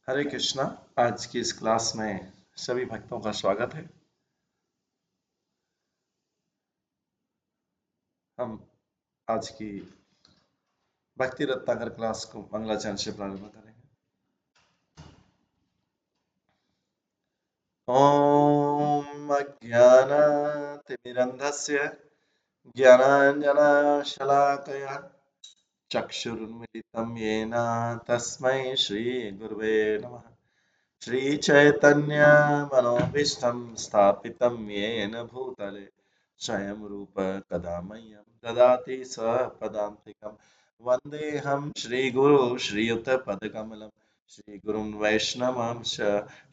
हरे कृष्णा। आज की इस क्लास में सभी भक्तों का स्वागत है। हम आज की भक्ति रत्नाकर क्लास को मंगलाचरण से प्रारंभ करेंगे। ओम अज्ञानतिमिरन्धस्य ज्ञानाञ्जनशलाकया चक्षुरुन्मिलितं येन तस्मै श्रीगुरुवे नमः। श्रीचैतन्यमनोभीष्टं स्थापितं येन भूतले स्वयं रूप कदा मह्यं ददाति स्वपदान्तिकं। वन्देऽहं श्रीगुरु श्रीयुतपदकमलं श्रीगुरुं वैष्णवंश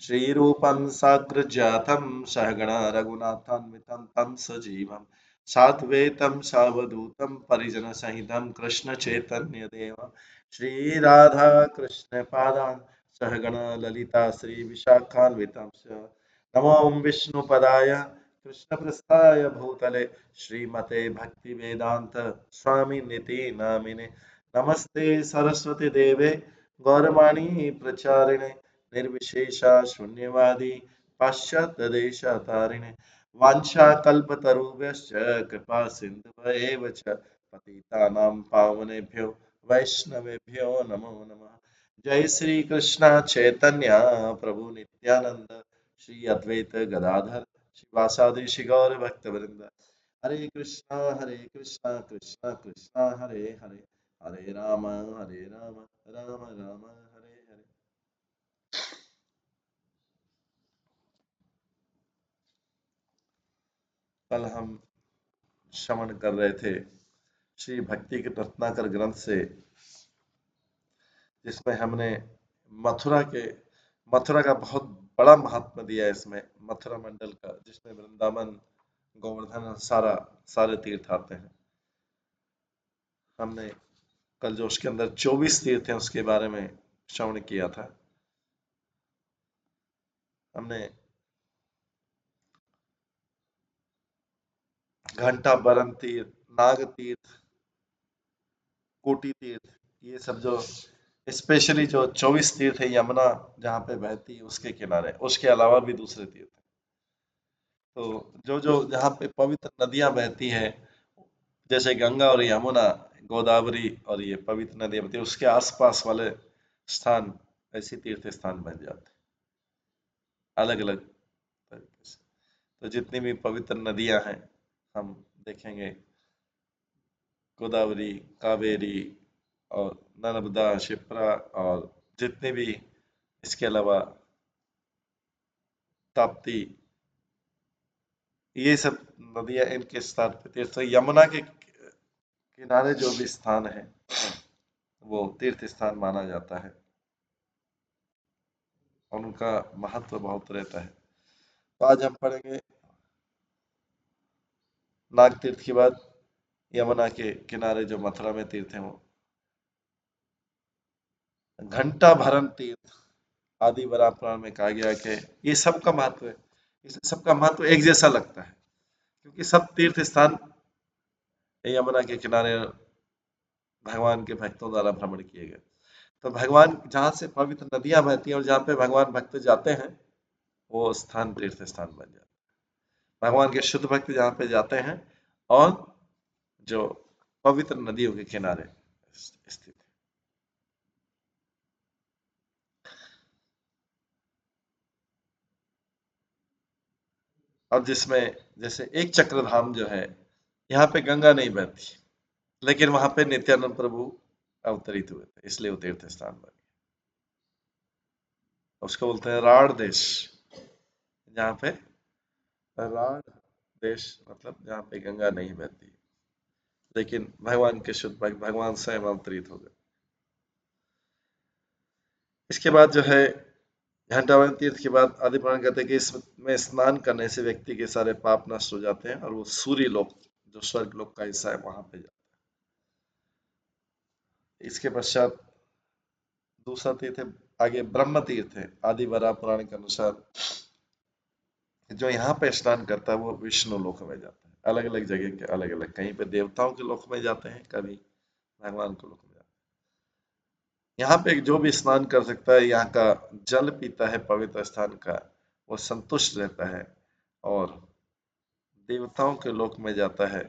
श्रीरूपं साग्रजातं सहगण रघुनाथान्वितं तं सजीवं साद्वैतं सावधूतं परिजनसहितं कृष्णचैतन्यदेवं श्रीराधा कृष्णपादान् सहगण ललिता श्री विशाखान्वितांश नमो विष्णुपदाय कृष्णप्रस्थाय भूतले श्रीमते भक्ति वेदांत स्वामी निति नामिने नमस्ते सरस्वती देवे गौरवाणी प्रचारिणे निर्विशेषा शून्यवादी पाश्चात्य देशतारिणे वाञ्छाकल्पतरुभ्यश्च कृपा सिन्धुभ्येव च पतितानां पावनेभ्यो वैष्णवेभ्यो नमो नमः। जय श्री कृष्ण चैतन्य प्रभु नित्यानंद श्री अद्वैत गदाधर श्रीवासादि श्री गौर भक्त वृंद। हरे कृष्णा कृष्णा कृष्णा हरे हरे हरे राम राम राम हरे हरे। कल हम श्रवण कर रहे थे श्री भक्ति के रत्नाकर ग्रंथ से, जिसमें हमने मथुरा के मथुरा का बहुत बड़ा महात्मा दिया है। इसमें मथुरा मंडल का, जिसमें वृंदावन गोवर्धन सारा सारे तीर्थ आते हैं। हमने कल जो उसके अंदर 24 तीर्थ हैं उसके बारे में श्रवण किया था। हमने घंटा बरन तीर्थ, नाग तीर्थ, कोटि तीर्थ, ये सब जो स्पेशली जो 24 तीर्थ है, यमुना जहाँ पे बहती है उसके किनारे, उसके अलावा भी दूसरे तीर्थ हैं। तो जो जो जहाँ पे पवित्र नदियां बहती है, जैसे गंगा और यमुना, गोदावरी और ये पवित्र नदियां बहती है, उसके आसपास वाले स्थान ऐसे तीर्थ स्थान बन जाते हैं अलग अलग तरीके से। तो जितनी भी पवित्र नदियां हैं हम देखेंगे, गोदावरी, कावेरी और नर्मदा, शिप्रा और जितने भी, इसके अलावा ताप्ती, ये सब नदियां इनके स्थान पे तीर्थ। तो यमुना के किनारे जो भी स्थान है वो तीर्थ स्थान माना जाता है और उनका महत्व बहुत रहता है। तो आज हम पढ़ेंगे नाग तीर्थ के बाद यमुना के किनारे जो मथुरा में तीर्थ है वो घंटा भरन तीर्थ। आदि बराह पुराण में कहा गया है कि ये सबका महत्व है, इस सबका महत्व एक जैसा लगता है, क्योंकि सब तीर्थ स्थान यमुना के किनारे भगवान के भक्तों द्वारा भ्रमण किए गए। तो भगवान जहाँ से पवित्र नदियां बहती हैं और जहाँ पे भगवान भक्त जाते हैं, वो स्थान तीर्थ स्थान बन जाता है। भगवान के शुद्ध भक्त जहाँ पे जाते हैं और जो पवित्र नदियों के किनारे स्थित है। अब जिसमें जैसे एक चक्रधाम जो है, यहाँ पे गंगा नहीं बहती, लेकिन वहां पे नित्यानंद प्रभु अवतरित हुए थे, इसलिए वो तीर्थ स्थान बन गया। उसको बोलते हैं राढ़ देश, जहाँ पे राढ़ देश मतलब जहाँ पे गंगा नहीं बहती, लेकिन भगवान के शुद्ध भक्त भगवान स्वयं अवतरित हो गए। इसके बाद जो है घंटावन तीर्थ के बाद आदि पुराण कहते हैं कि इसमें स्नान करने से व्यक्ति के सारे पाप नष्ट हो जाते हैं और वो सूर्य लोक, जो स्वर्ग लोक का हिस्सा है, वहां पे जाते हैं। इसके पश्चात दूसरा तीर्थ है, आगे ब्रह्म तीर्थ है। आदि वराह पुराण के अनुसार जो यहाँ पे स्नान करता है वो विष्णु लोक में जाता है। अलग अलग जगह के अलग अलग, कहीं पे देवताओं के लोक में जाते हैं, कभी भगवान के लोक में जाते यहाँ पे जो भी स्नान कर सकता है, यहाँ का जल पीता है पवित्र स्थान का, वो संतुष्ट रहता है और देवताओं के लोक में जाता है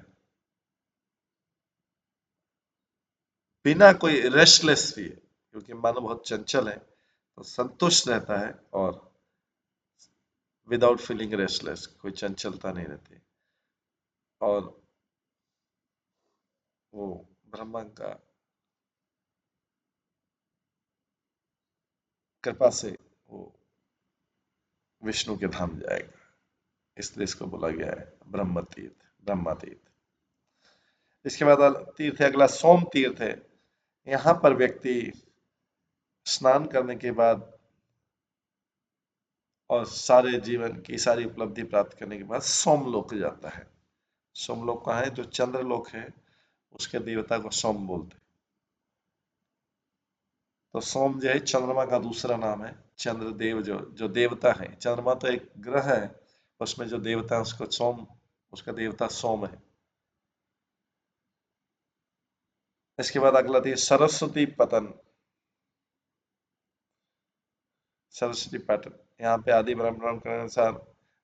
बिना कोई रेस्टलेस भी, क्योंकि मन बहुत चंचल है, तो संतुष्ट रहता है और विदाउट फीलिंग रेस्टलेस, कोई चंचलता नहीं रहती, और वो ब्रह्मा का कृपा से वो विष्णु के धाम जाएगा। इसलिए इसको बोला गया है ब्रह्म तीर्थ, ब्रह्मा तीर्थ। इसके बाद तीर्थ है अगला, सोम तीर्थ है। यहाँ पर व्यक्ति स्नान करने के बाद और सारे जीवन की सारी उपलब्धि प्राप्त करने के बाद सोमलोक जाता है। सोमलोक कहाँ है? जो चंद्रलोक है, उसके देवता को सोम बोलते हैं। तो सोम जो है चंद्रमा का दूसरा नाम है। चंद्रदेव जो जो देवता है, चंद्रमा तो एक ग्रह है, उसमें जो देवता है उसको सोम, उसका देवता सोम है। इसके बाद अगला थी सरस्वती पतन, सरस्वती पैटर्न। यहाँ पे आदि ब्रह्म के अनुसार,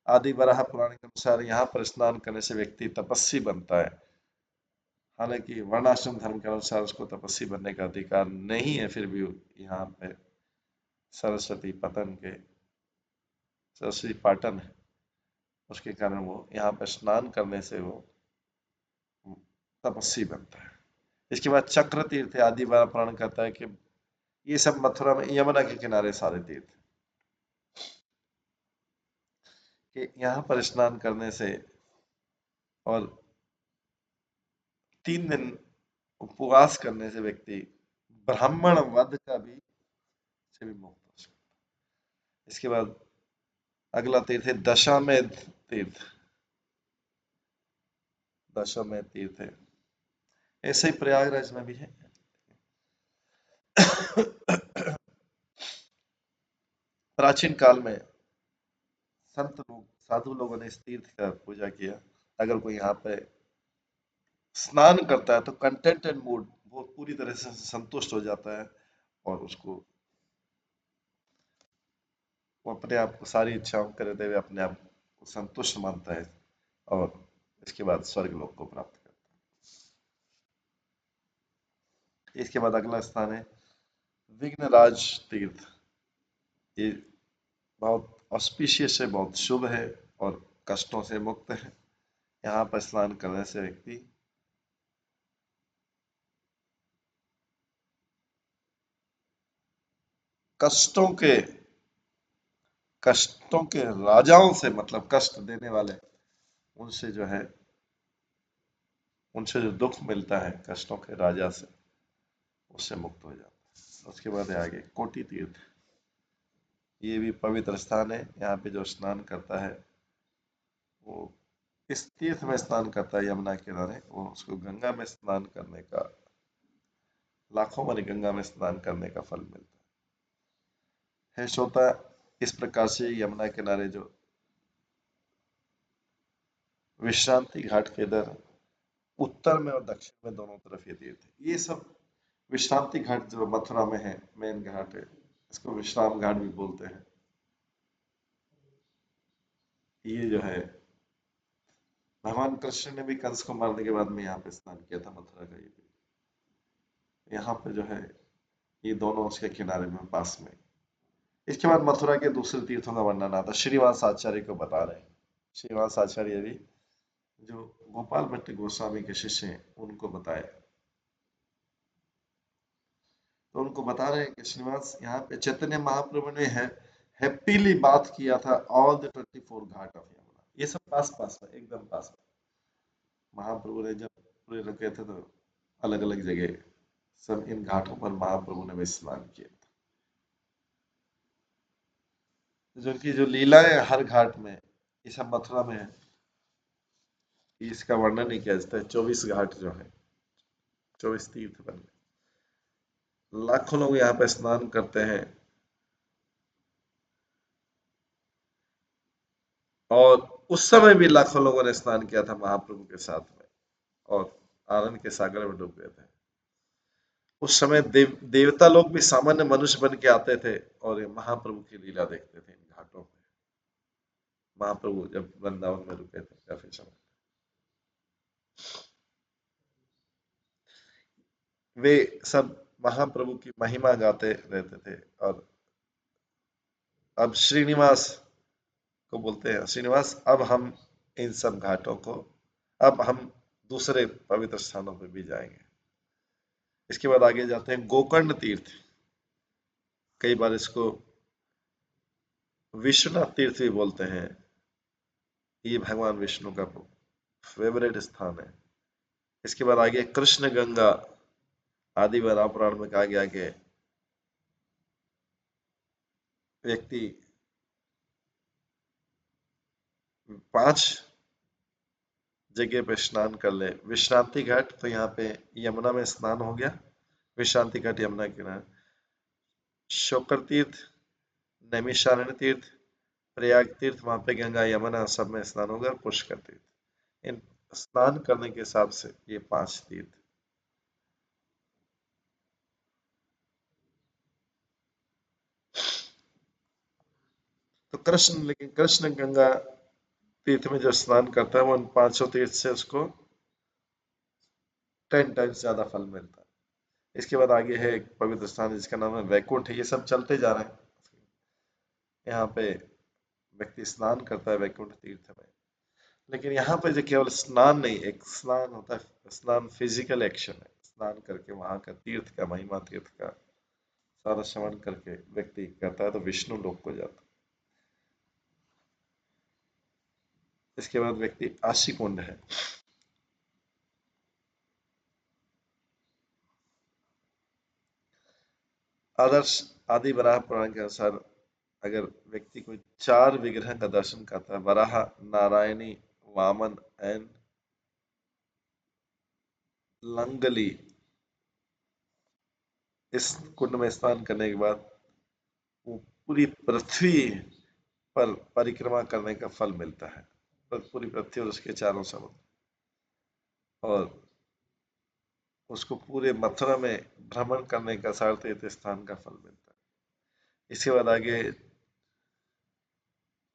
आदि वराह पुराण के अनुसार यहाँ पर स्नान करने से व्यक्ति तपस्वी बनता है। हालांकि वर्णाश्रम धर्म के अनुसार उसको तपस्वी बनने का अधिकार नहीं है, फिर भी यहाँ पे सरस्वती पतन के, सरस्वती पाटन है, उसके कारण वो यहाँ पे स्नान करने से वो तपस्वी बनता है। इसके बाद चक्र तीर्थ है, आदि वराह पुराण कहता है कि ये सब मथुरा में यमुना के किनारे सारे तीर्थ, कि यहाँ पर स्नान करने से और 3 दिन उपवास करने से व्यक्ति ब्राह्मण वध का भी से भी मुक्त हो सकता है। इसके बाद अगला तीर्थ है दशामेध तीर्थ, दशामेध तीर्थ है, ऐसे ही प्रयागराज में भी है। प्राचीन काल में संत लोग, साधु लोगों ने इस तीर्थ का पूजा किया। अगर कोई यहाँ पे स्नान करता है तो कंटेंटेड मूड, वो पूरी तरह से संतुष्ट हो जाता है और उसको, वो अपने आप को सारी इच्छाओं के रहते हुए अपने आप को संतुष्ट मानता है और इसके बाद स्वर्ग लोक को प्राप्त करता है। इसके बाद अगला स्थान है विघ्नराज तीर्थ। ये बहुत ऑस्पिशियस है, बहुत शुभ है और कष्टों से मुक्त है। यहाँ पर स्नान करने से व्यक्ति कष्टों के, कष्टों के राजाओं से, मतलब कष्ट देने वाले, उनसे जो है, उनसे जो दुख मिलता है कष्टों के राजा से, उससे मुक्त हो जाता है। उसके बाद है आगे कोटि तीर्थ। ये भी पवित्र स्थान है। यहाँ पे जो स्नान करता है वो इस तीर्थ में स्नान करता है यमुना के किनारे, वो उसको गंगा में स्नान करने का, लाखों बारी गंगा में स्नान करने का फल मिलता है श्रोता। इस प्रकार से यमुना किनारे जो विश्रांति घाट के इधर उत्तर में और दक्षिण में दोनों तरफ ये तीर्थ है। ये सब विश्रांति घाट जो मथुरा में है, मेन घाट है, इसको विश्राम घाट भी बोलते हैं। ये जो है भगवान कृष्ण ने भी कंस को मारने के बाद में यहाँ पे स्नान किया था, मथुरा का ये भी। यहाँ पे जो है ये दोनों उसके किनारे में, पास में। इसके बाद मथुरा के दूसरे तीर्थों का वर्णन आता है, श्रीवास आचार्य को बता रहे हैं। श्रीवास आचार्य भी जो गोपाल भट्ट गोस्वामी के शिष्य हैं, उनको बताए, तो उनको बता रहे हैं कि श्रीवास, यहाँ पे चैतन्य महाप्रभु ने है हैप्पीली बात किया था all the 24 Ghat of Yamuna. ये सब पास पास में, एकदम पास में। महाप्रभु ने जब पूरे रुके थे तो अलग अलग जगह सब इन घाटों पर महाप्रभु ने भी स्नान किया था। जो उनकी जो लीलाएं हर घाट में, ये सब मथुरा में है, इसका वर्णन नहीं किया जाता है। 24 घाट जो है, 24 तीर्थ बन गए, लाखों लोग यहाँ पे स्नान करते हैं और उस समय भी लाखों लोगों ने स्नान किया था महाप्रभु के साथ में और आनंद के सागर में डूब गए थे। उस समय देवता लोग भी सामान्य मनुष्य बन के आते थे और ये महाप्रभु की लीला देखते थे इन घाटों पे। महाप्रभु जब वृंदावन में रुके थे काफी समय, वे सब महाप्रभु की महिमा गाते रहते थे। और अब श्रीनिवास को बोलते हैं, श्रीनिवास अब हम इन सब घाटों को, अब हम दूसरे पवित्र स्थानों पे भी जाएंगे। इसके बाद आगे जाते हैं गोकर्ण तीर्थ। कई बार इसको विश्वनाथ तीर्थ भी बोलते हैं। ये भगवान विष्णु का फेवरेट स्थान है। इसके बाद आगे कृष्ण गंगा। आदि वराह पुराण में कहा गया कि व्यक्ति 5 जगह पे स्नान कर ले। विश्रांति घाट तो यहाँ पे यमुना में स्नान हो गया, विश्रांति घाट यमुना किनारे। शोकर तीर्थ, नैमिषारण्य तीर्थ, प्रयाग तीर्थ, वहां पे गंगा यमुना सब में स्नान होगा। और पुष्कर तीर्थ। इन स्नान करने के हिसाब से ये 5 तीर्थ। तो कृष्ण, लेकिन कृष्ण गंगा तीर्थ में जो स्नान करता है वो उन 500 तीर्थ से उसको 10 टाइम्स ज्यादा फल मिलता है। इसके बाद आगे है एक पवित्र स्थान जिसका नाम है वैकुंठ। ये सब चलते जा रहे हैं। यहाँ पे व्यक्ति स्नान करता है वैकुंठ तीर्थ में। लेकिन यहाँ पे जो केवल स्नान नहीं, एक स्नान होता है, स्नान फिजिकल एक्शन है। स्नान करके वहां का तीर्थ का महिमा, तीर्थ का सारा श्रवण करके व्यक्ति करता है तो विष्णु लोक को जाता है। इसके बाद व्यक्ति आशी कुंड है। आदर्श आदि वराह पुराण के अनुसार अगर व्यक्ति कोई 4 विग्रह का दर्शन करता है, वराह, नारायणी, वामन एंड लंगली, इस कुंड में स्नान करने के बाद वो पूरी पृथ्वी पर परिक्रमा करने का फल मिलता है। पूरी पृथ्वी और उसके चारों समुद्र, और उसको पूरे मथुरा में भ्रमण करने का 3.5 स्थान का फल मिलता है। इसके बाद आगे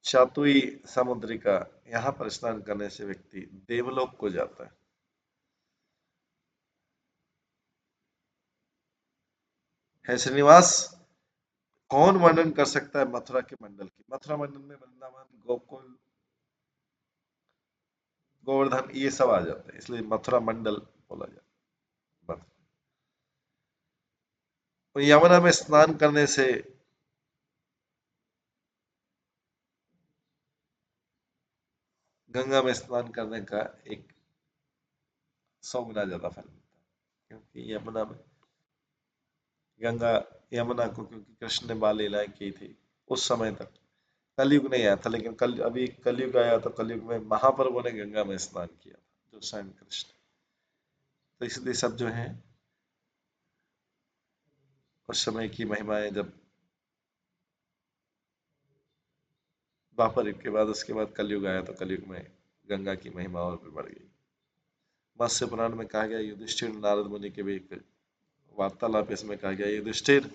चातुई समुद्रिका, यहाँ पर स्नान करने से व्यक्ति देवलोक को जाता है। श्रीनिवास, कौन वर्णन कर सकता है मथुरा के मंडल की? मथुरा मंडल में वृंदावन, गोकुल, गोवर्धन ये सब आ जाते हैं, इसलिए मथुरा मंडल बोला जाता है। तो यमुना में स्नान करने से गंगा में स्नान करने का एक 100 गुना ज्यादा फल मिलता है। क्योंकि यमुना में, गंगा यमुना को, क्योंकि कृष्ण ने बाल लीलाएं की थी उस समय तक। कलयुग नहीं आया था, लेकिन अभी कलयुग आया तो कलयुग में महाप्रभु ने गंगा में स्नान किया था, जो स्वयं कृष्ण। तो इसलिए सब जो है उस समय की महिमाएं, जब द्वापर युग के बाद, उसके बाद कलयुग आया तो कलयुग में गंगा की महिमा और भी बढ़ गई। मत्स्य पुराण में कहा गया, युधिष्ठिर नारद मुनि के भी एक वार्तालाप इसमें कहा गया, युधिष्ठिर,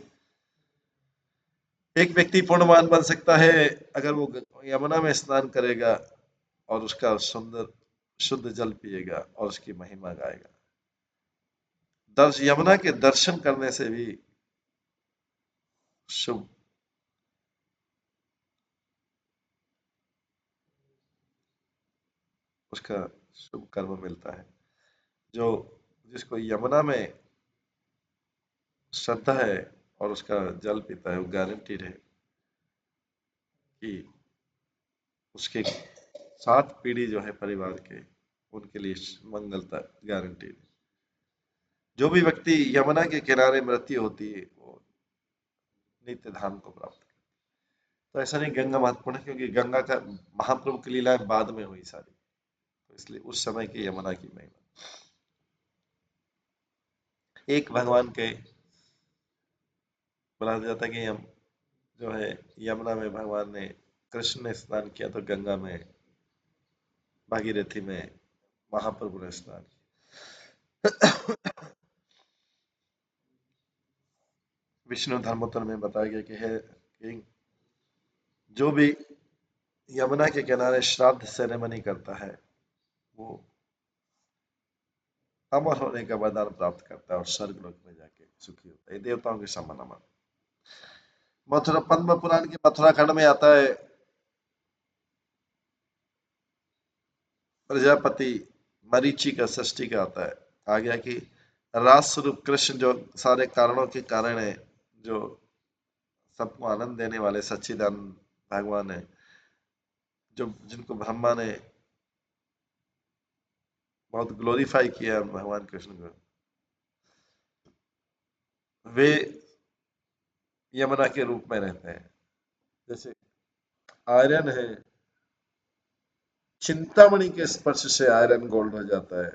एक व्यक्ति पुण्यवान बन सकता है अगर वो यमुना में स्नान करेगा और उसका सुंदर शुद्ध जल पिएगा और उसकी महिमा गाएगा। यमुना के दर्शन करने से भी शुभ, उसका शुभ कर्म मिलता है। जो जिसको यमुना में श्रद्धा है और उसका जल पीता है, वो गारंटीड है कि उसके 7 पीढ़ी जो है परिवार के, उनके लिए मंगलता गारंटीड है। जो भी व्यक्ति यमुना के किनारे मृत्यु होती है वो नित्य धाम को प्राप्त करता है। तो ऐसा नहीं गंगा महत्वपूर्ण है, क्योंकि गंगा का महाप्रभु की लीलाएं बाद में हुई सारी, तो इसलिए उस समय की यमुना की महिमा। एक भगवान के बोला जाता है कि हम जो है यमुना में भगवान ने, कृष्ण ने स्नान किया तो गंगा में, भागीरथी में महाप्रभु ने स्नान किया। विष्णु धर्मोत्तर में बताया गया कि है कि जो भी यमुना के किनारे श्राद्ध सेरेमनी करता है वो अमर होने का वरदान प्राप्त करता है और स्वर्ग लोक में जाके सुखी होता है। ये देवताओं के समान अमर। मथुरा पद्म पुराण के मथुरा खंड में आता है प्रजापति मरीचि का सृष्टि का आता है। आ गया कि रास स्वरूप कृष्ण जो सारे कारणों के कारण है, जो सबको आनंद देने वाले सच्चिदानंद भगवान है, जो जिनको ब्रह्मा ने बहुत ग्लोरीफाई किया भगवान कृष्ण को, वे यमुना के रूप में रहते हैं। जैसे आयरन है, चिंतामणि के स्पर्श से आयरन गोल्ड हो जाता है,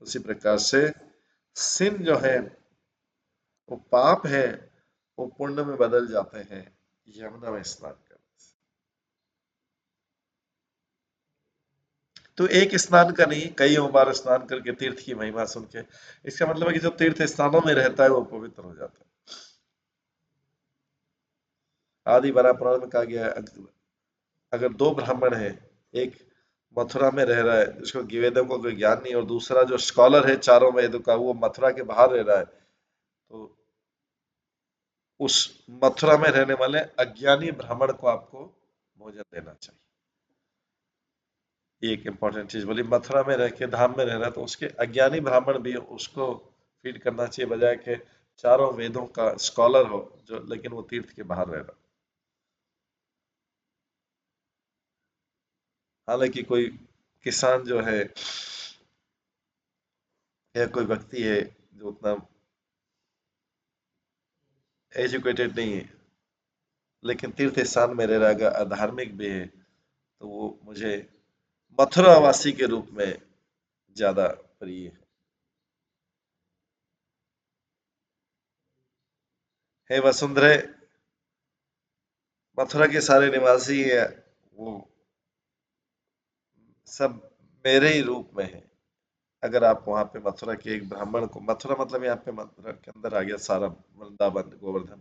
उसी प्रकार से सिन जो है वो पाप है, वो पुण्य में बदल जाते हैं यमुना में स्नान करने से। तो एक स्नान का नहीं, कई बार स्नान करके तीर्थ की महिमा सुन के, इसका मतलब है कि जो तीर्थ स्थानों में रहता है वो पवित्र हो जाता है। आदि बरा पुराण में कहा गया है, अगर दो ब्राह्मण है, एक मथुरा में रह रहा है जिसको वेदों को कोई ज्ञान नहीं, और दूसरा जो स्कॉलर है चारों वेदों का वो मथुरा के बाहर रह रहा है, तो उस मथुरा में रहने वाले अज्ञानी ब्राह्मण को आपको भोजन देना चाहिए। ये एक इंपॉर्टेंट चीज बोली, मथुरा में रह के धाम में रह रहा है तो उसके अज्ञानी ब्राह्मण भी उसको फीड करना चाहिए, बजाय के चारों वेदों का स्कॉलर हो जो, लेकिन वो तीर्थ के बाहर रह रहा है। हालांकि कोई किसान जो है या कोई व्यक्ति है जो उतना एजुकेटेड नहीं है, लेकिन तीर्थ स्थान में रह रहा है, अधार्मिक भी है, तो वो मुझे मथुरावासी के रूप में ज्यादा प्रिय है। हे वसुंधरे, मथुरा के सारे निवासी हैं वो सब मेरे ही रूप में है। अगर आप वहां पे मथुरा के एक ब्राह्मण को, मथुरा मतलब यहाँ पे मथुरा के अंदर आ गया सारा वृंदावन गोवर्धन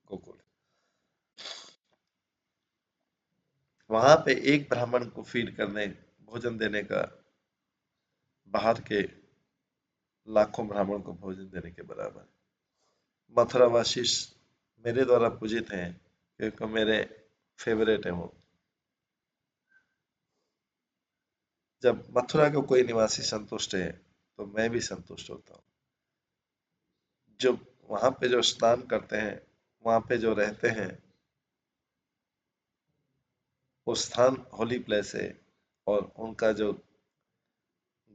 गोकुल, वहां पे एक ब्राह्मण को फीड करने भोजन देने का बाहर के लाखों ब्राह्मण को भोजन देने के बराबर है। मथुरावासी मेरे द्वारा पूजित हैं क्योंकि मेरे फेवरेट है वो। जब मथुरा का कोई निवासी संतुष्ट है तो मैं भी संतुष्ट होता हूँ। जो वहां पे जो स्नान करते हैं, वहां पे जो रहते हैं, वो स्थान होली प्लेस है, और उनका जो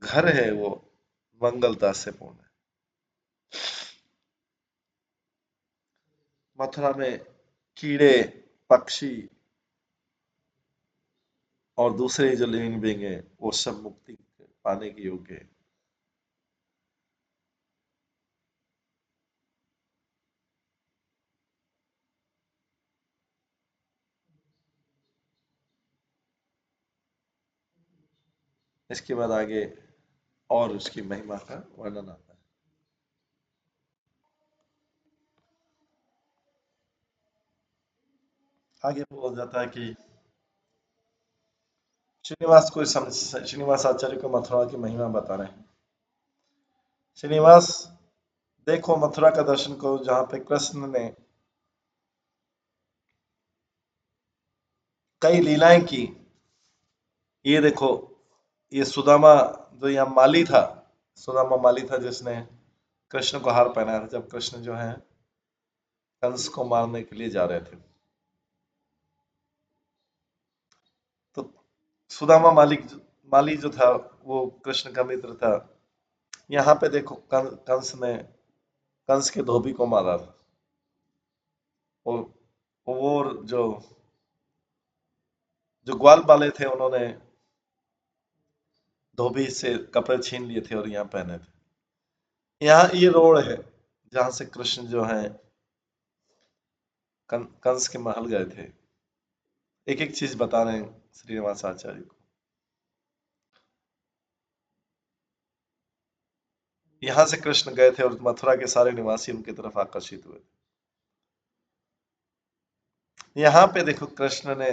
घर है वो मंगलता से पूर्ण है। मथुरा में कीड़े, पक्षी और दूसरे जो लिविंग बींग है वो सब मुक्ति पाने के योग्य है। इसके बाद आगे और उसकी महिमा का वर्णन आता है। आगे बोला जाता है कि श्रीनिवास आचार्य को मथुरा की महिमा बता रहे हैं। श्रीनिवास, देखो मथुरा का दर्शन करो जहाँ पे कृष्ण ने कई लीलाएं की। ये देखो, ये सुदामा जो यहाँ माली था, सुदामा माली था जिसने कृष्ण को हार पहनाया था जब कृष्ण जो है कंस को मारने के लिए जा रहे थे। तो सुदामा माली जो था वो कृष्ण का मित्र था। यहाँ पे देखो कंस ने कंस के धोबी को मारा था। और वो जो जो ग्वाल वाले थे उन्होंने धोबी से कपड़े छीन लिए थे और यहाँ पहने थे। यहाँ ये रोड है जहां से कृष्ण जो है कंस के महल गए थे। एक एक चीज बता रहे हैं श्रीनिवास आचार्य को। यहाँ से कृष्ण गए थे और मथुरा के सारे निवासी उनकी तरफ आकर्षित हुए। यहाँ पे देखो कृष्ण ने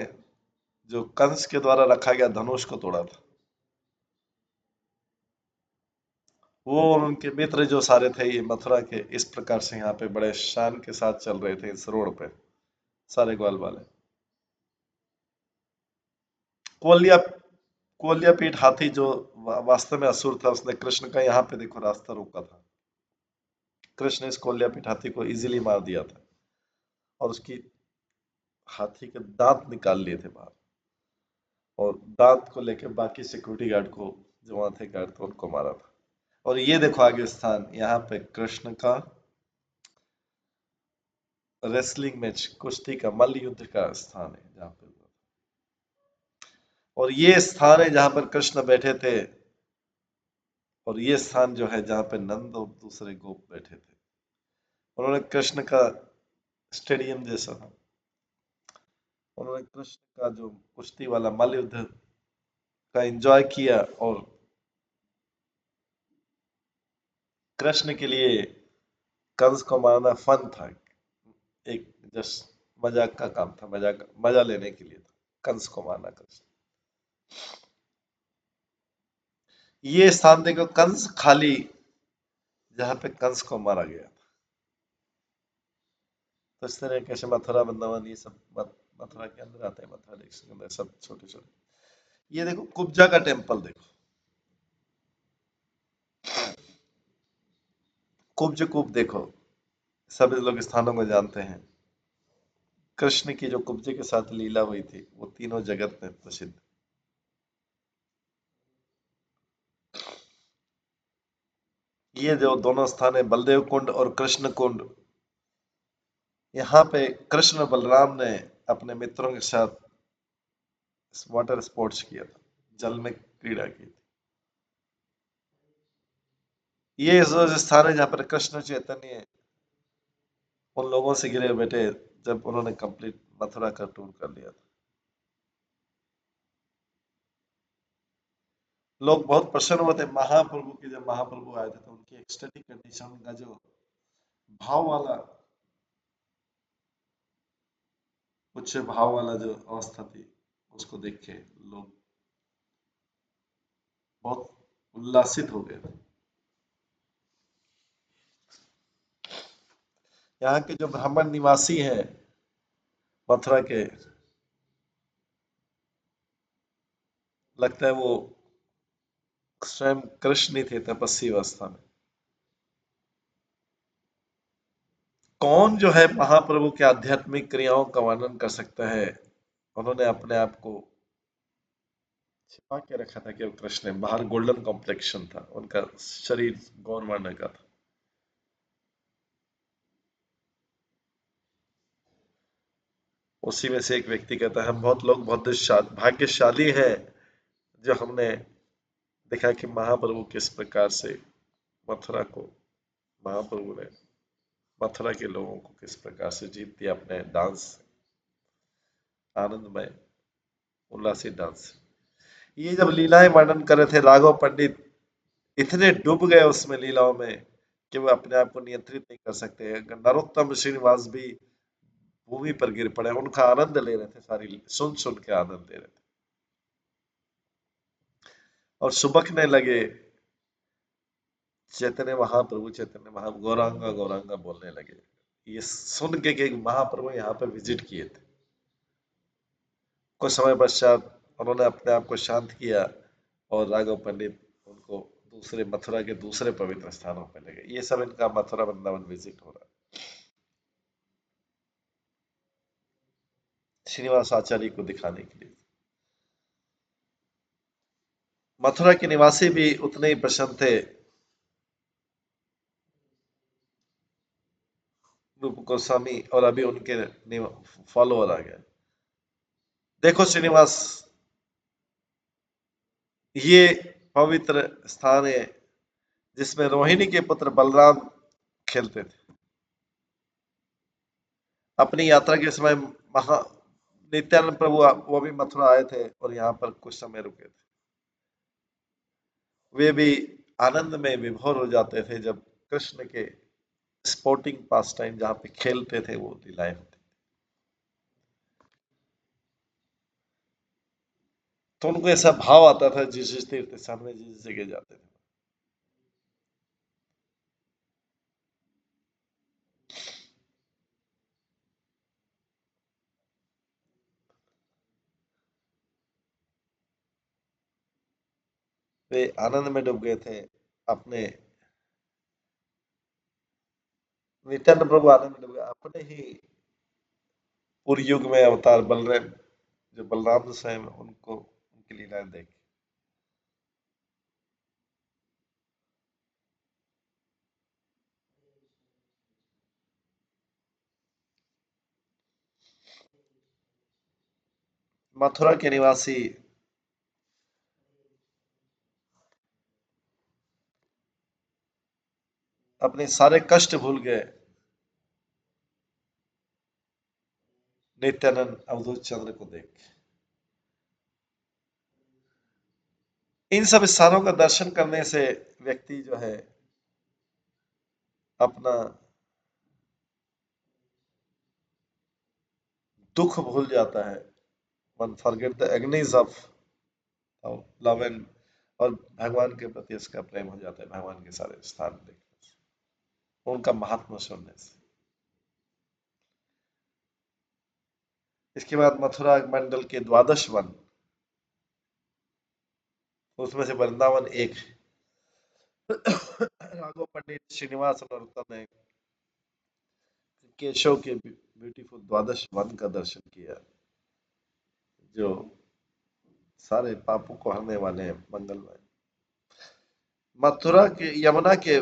जो कंस के द्वारा रखा गया धनुष को तोड़ा था। वो और उनके मित्र जो सारे थे ये मथुरा के इस प्रकार से यहाँ पे बड़े शान के साथ चल रहे थे इस रोड पे, सारे ग्वाल वाले। कोलिया कोलिया पीठ हाथी जो वास्तव में असुर था, उसने कृष्ण का यहाँ पे देखो रास्ता रोका था। कृष्ण इस कोलिया पीठ हाथी को इजीली मार दिया था और उसकी हाथी के दांत निकाल लिए थे बाहर, और दांत को लेके बाकी सिक्योरिटी गार्ड को, जो वहां थे गार्ड, तो उनको मारा था। और ये देखो आगे स्थान, यहाँ पे कृष्ण का रेसलिंग मैच, कुश्ती का, मल्ल युद्ध का स्थान है जहाँ पे। और ये स्थान है जहां पर कृष्ण बैठे थे, और ये स्थान जो है जहां पे नंद और दूसरे गोप बैठे थे। उन्होंने कृष्ण का स्टेडियम जैसा था, उन्होंने कृष्ण का जो कुश्ती वाला मल्ल युद्ध का एंजॉय किया, और कृष्ण के लिए कंस को मारना फन था, एक जस्ट मजाक का काम था, मजाक मजा लेने के लिए था कंस को मारना कृष्ण। ये स्थान देखो, कंस खाली, जहां पे कंस को मारा गया था। तो इस तरह कैसे मथुरा वृंदावन ये सब मथुरा के अंदर आते हैं, मथुरा डिस्ट्रिक्ट के अंदर सब छोटे छोटे। ये देखो कुब्जा का टेम्पल देखो, कुब्ज कूप देखो, सभी लोग स्थानों को जानते हैं। कृष्ण की जो कुब्जे के साथ लीला हुई थी वो तीनों जगत में प्रसिद्ध। ये जो दोनों स्थान है, बलदेव कुंड और कृष्ण कुंड, यहाँ पे कृष्ण और बलराम ने अपने मित्रों के साथ वाटर स्पोर्ट्स किया था, जल में क्रीड़ा की थी। ये जो स्थान है जहाँ पर कृष्ण चैतन्य उन लोगों से घिरे बैठे जब उन्होंने कंप्लीट मथुरा का टूर कर लिया था। लोग बहुत प्रसन्न हुए थे महाप्रभु के, जब महाप्रभु आए थे तो उनकी एक्सटेटिक कंडीशन, उनका जो भाव वाला, उच्च भाव वाला जो अवस्था थी, उसको देख के लोग बहुत उल्लासित हो गए थे। यहाँ के जो ब्राह्मण निवासी हैं मथुरा के, लगता है वो स्वयं कृष्ण ही थे तपस्वी अवस्था में। कौन जो है महाप्रभु के आध्यात्मिक क्रियाओं का वर्णन कर सकता है। उन्होंने अपने आप को छिपा के रखा था कि वो कृष्ण है, बाहर गोल्डन कॉम्प्लेक्शन था, उनका शरीर गौर वर्ण का था। उसी में से एक व्यक्ति कहता है, हम बहुत लोग बहुत भाग्यशाली हैं जो हमने देखा कि महाप्रभु किस प्रकार से मथुरा को, महाप्रभु ने मथुरा के लोगों को किस प्रकार से जीत दिया अपने डांस, आनंदमय उल्लासित डांस। ये जब लीलाएं वर्णन कर रहे थे, राघव पंडित इतने डूब गए उसमें लीलाओं में कि वो अपने आप को नियंत्रित नहीं कर सकते। नरोत्तम श्रीनिवास भी भूमि पर गिर पड़े, उनका आनंद ले रहे थे, सारी सुन सुन के आनंद ले रहे थे, और सुबकने लगे, चैतन्य महाप्रभु, चैतन्य महा, गौरांगा गौरांगा बोलने लगे, ये सुन के कि महाप्रभु यहाँ पे विजिट किए थे। कुछ समय पश्चात उन्होंने अपने आप को शांत किया, और राघव पंडित उनको दूसरे मथुरा के दूसरे पवित्र स्थानों पे ले गए। ये सब इनका मथुरा वृंदावन विजिट हो रहा है श्रीनिवास आचार्य को दिखाने के लिए। मथुरा के निवासी भी उतने ही प्रसन्न थे, रूप गोस्वामी, और अभी उनके फॉलोअर आ गए। देखो श्रीनिवास, ये पवित्र स्थान है जिसमें रोहिणी के पुत्र बलराम खेलते थे। अपनी यात्रा के समय महा नित्यानंद प्रभु वो भी मथुरा आए थे और यहाँ पर कुछ समय रुके थे। वे भी आनंद में विभोर हो जाते थे जब कृष्ण के स्पोर्टिंग पास टाइम जहाँ पे खेलते थे वो लीलाएं होती। तो उनको ऐसा भाव आता था जिस जिस तीर्थ सामने जिस जगह जाते थे। वे आनंद में डूब गए थे अपने, नित्यानंद प्रभु आनंद में डूब गए अपने ही पूरी युग में अवतार बलराम, जो बलराम स्वयं उनको उनकी लीलाएं देख। मथुरा के निवासी अपने सारे कष्ट भूल गए नित्यानंद अवधूत चंद्र को देख। इन सब स्थानों का दर्शन करने से व्यक्ति जो है अपना दुख भूल जाता है। One forget the agonies of love and, और भगवान के प्रति उसका प्रेम हो जाता है भगवान के सारे स्थान देखने से, उनका महात्मा सुनने से। इसके बाद मथुरा मंडल के द्वादश वन, उसमें से वृंदावन एक है। राघव पंडित श्रीनिवास नरोत्तम ने केशव के ब्यूटीफुल द्वादश वन का दर्शन किया, जो सारे पापों को हरने वाले हैं, मंगलमय। मथुरा के यमुना के